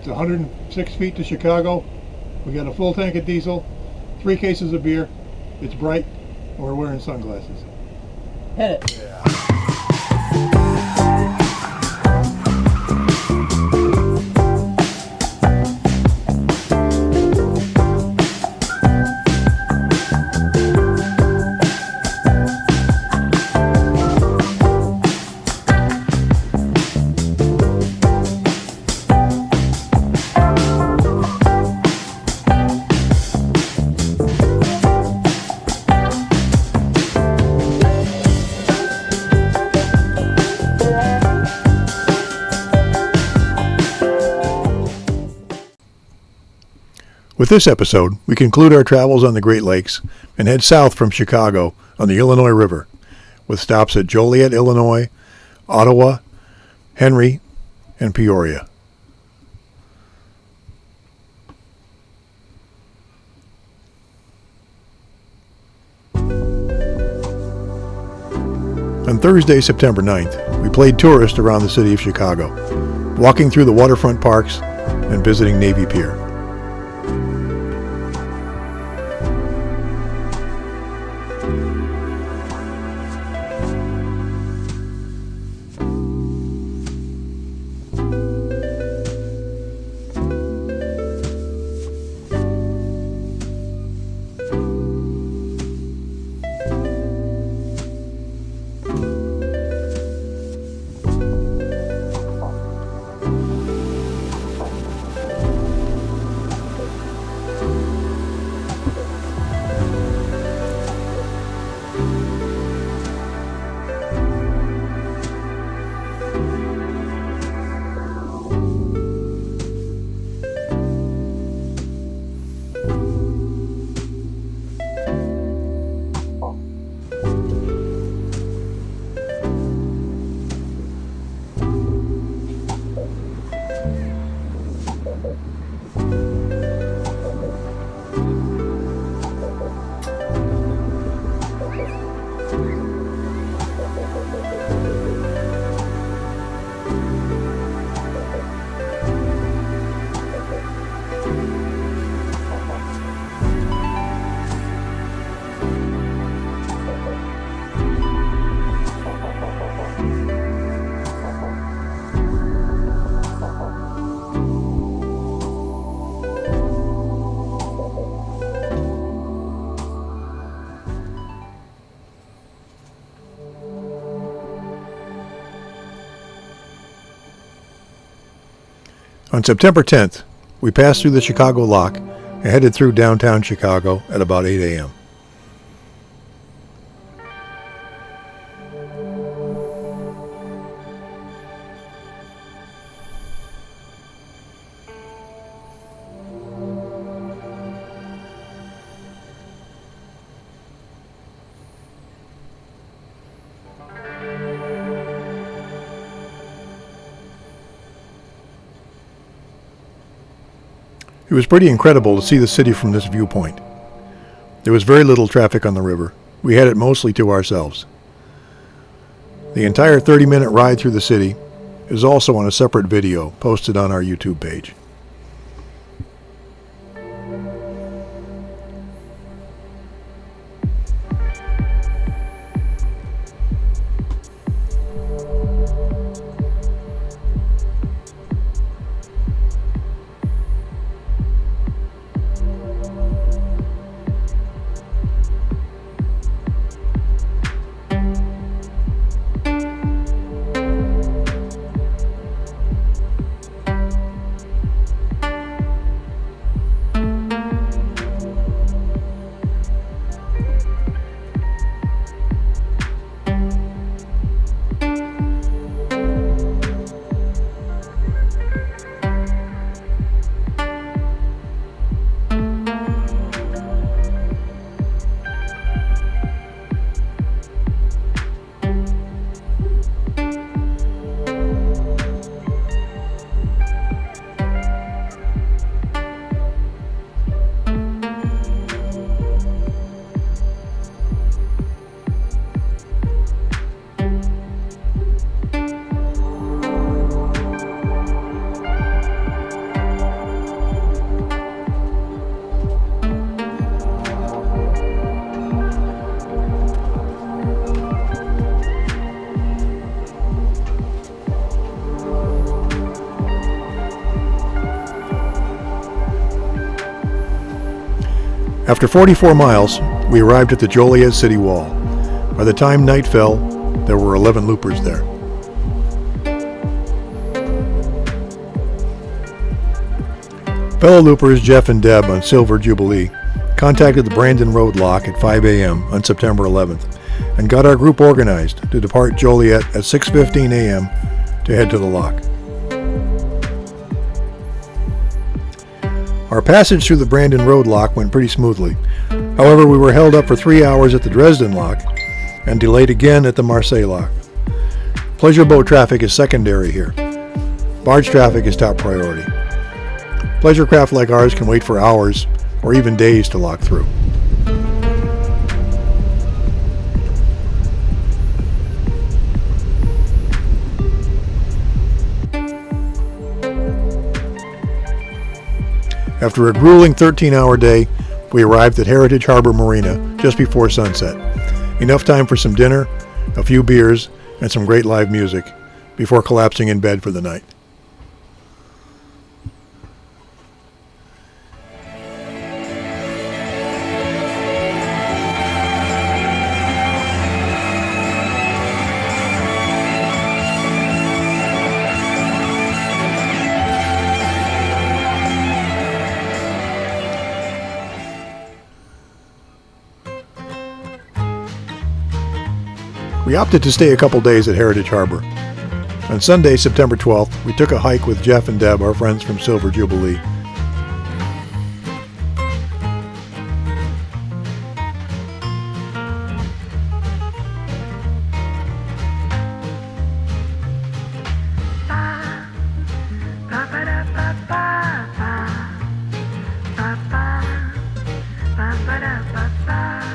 It's 106 feet to Chicago. We got a full tank of diesel, 3 cases of beer. It's bright, and we're wearing sunglasses. Hit it. With this episode, we conclude our travels on the Great Lakes and head south from Chicago on the Illinois River, with stops at Joliet, Illinois, Ottawa, Henry, and Peoria. On Thursday, September 9th, we played tourist around the city of Chicago, walking through the waterfront parks and visiting Navy Pier. On September 10th, we passed through the Chicago Lock and headed through downtown Chicago at about 8 a.m. It was pretty incredible to see the city from this viewpoint. There was very little traffic on the river. We had it mostly to ourselves. The entire 30-minute ride through the city is also on a separate video posted on our YouTube page. After 44 miles, we arrived at the Joliet City Wall. By the time night fell, there were 11 loopers there. Fellow loopers Jeff and Deb on Silver Jubilee contacted the Brandon Road Lock at 5 a.m. on September 11th and got our group organized to depart Joliet at 6:15 a.m. to head to the lock. Our passage through the Brandon Road Lock went pretty smoothly. However, we were held up for 3 hours at the Dresden Lock and delayed again at the Marseille Lock. Pleasure boat traffic is secondary here. Barge traffic is top priority. Pleasure craft like ours can wait for hours or even days to lock through. After a grueling 13-hour day, we arrived at Heritage Harbor Marina just before sunset. Enough time for some dinner, a few beers, and some great live music before collapsing in bed for the night. We opted to stay a couple days at Heritage Harbor. On Sunday, September 12th, we took a hike with Jeff and Deb, our friends from Silver Jubilee.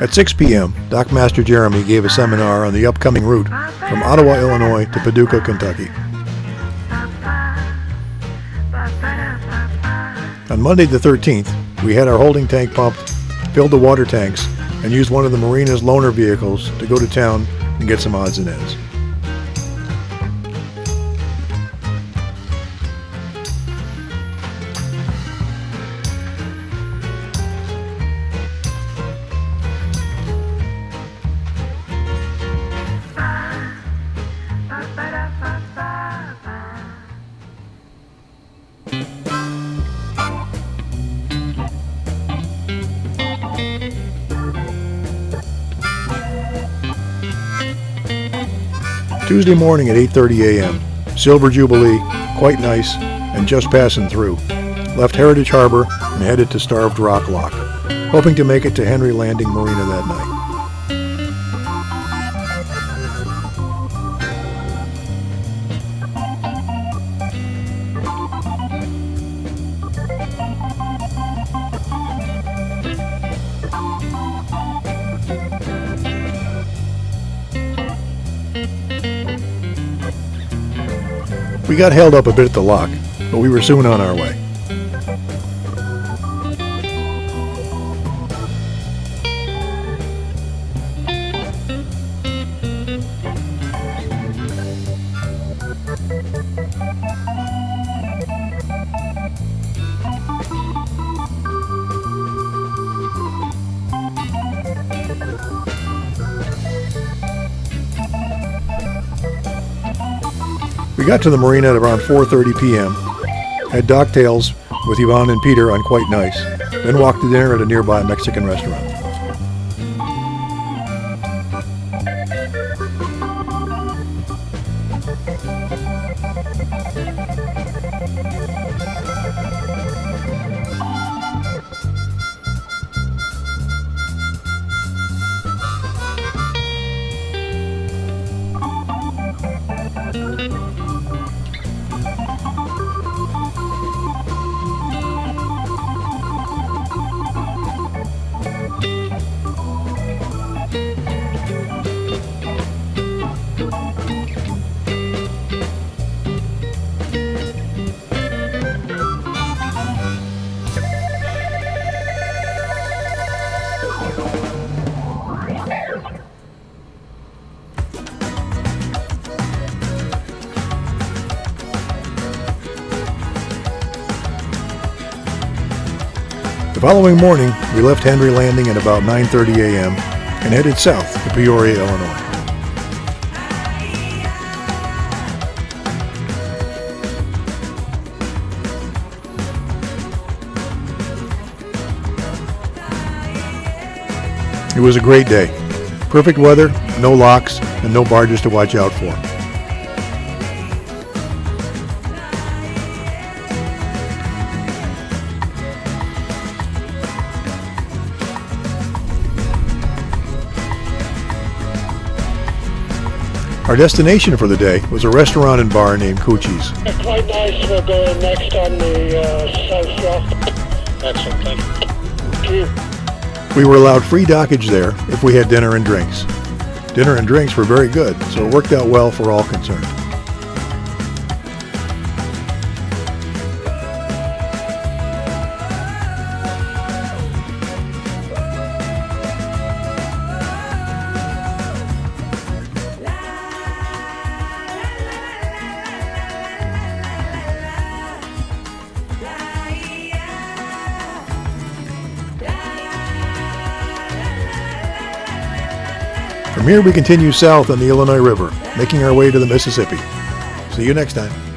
At 6 p.m., Dockmaster Jeremy gave a seminar on the upcoming route from Ottawa, Illinois to Paducah, Kentucky. On Monday the 13th, we had our holding tank pumped, filled the water tanks, and used one of the marina's loaner vehicles to go to town and get some odds and ends. Tuesday morning at 8:30 a.m., Silver Jubilee, Quite Nice, and Just Passin Thru left Heritage Harbor and headed to Starved Rock Lock, hoping to make it to Henry Landing Marina that night. We got held up a bit at the lock, but we were soon on our way. We got to the marina at around 4:30 p.m., had docktails with Yvonne and Peter on Quite Nice, then walked to dinner at a nearby Mexican restaurant. The following morning, we left Henry Landing at about 9:30 a.m. and headed south to Peoria, Illinois. It was a great day. Perfect weather, no locks, and no barges to watch out for. Our destination for the day was a restaurant and bar named Coochie's. Quite nice. We'll go next on the south. Excellent, thank you. We were allowed free dockage there if we had dinner and drinks. Dinner and drinks were very good, so it worked out well for all concerned. From here we continue south on the Illinois River, making our way to the Mississippi. See you next time.